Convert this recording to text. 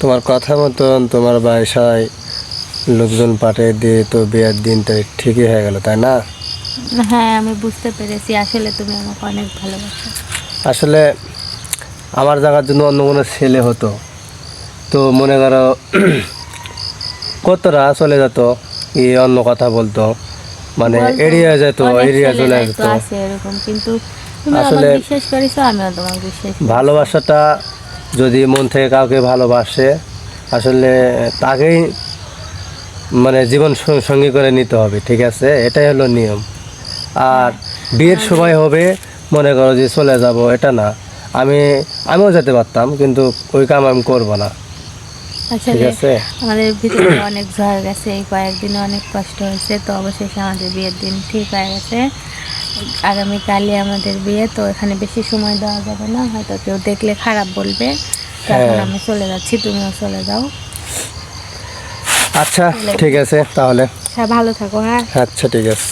তোমার কথা মতন তোমার বাসায় লোকজন পাঠিয়ে দিয়ে তো বিয়ের দিনটা ঠিকই হয়ে গেল, তাই না? হ্যাঁ, আমি বুঝতে পেরেছি আসলে তুমি আমাকে অনেক ভালোবাসো। আসলে আমার জায়গার জন্য অন্য কোনো ছেলে হতো তো মনে করো কতটা চলে যেত, অন্য কথা বলতো, মানে বলতো, এড়িয়ে যেত, অনেক এড়িয়ে চলে ছেলেরাই যেত। তো আছে এরকম, কিন্তু তুমি আমাকে আসলে বিশ্বাস করেছো, আমিও তোমাকে বিশ্বাস করি। ভালোবাসাটা যদি মন থেকে কাউকে ভালোবাসে আসলে তাকেই মানে জীবন সঙ্গী করে নিতে হবে, ঠিক আছে? এটাই হলো নিয়ম। আর বিয়ের সময় হবে মনে করো যে চলে যাব, এটা না। আমিও যেতে পারতাম কিন্তু ওই কাম আমি করবো না, ঠিক আসলে আছে? আমাদের ভিতরে অনেক ঝড় গেছে, এই কয়েকদিনে অনেক কষ্ট হয়েছে, তো অবশেষে আমাদের বিয়ের দিন ঠিক হয়ে গেছে। আগামীকালই আমাদের বিয়ে, তো এখানে বেশি সময় দেওয়া যাবে না, হয়তো কেউ দেখলে খারাপ বলবে। তো এখন হ্যাঁ, আমি চলে যাচ্ছি, তুমিও চলে যাও। আচ্ছা ঠিক আছে তাহলে। ভালো থাকো, হ্যাঁ। আচ্ছা ঠিক আছে।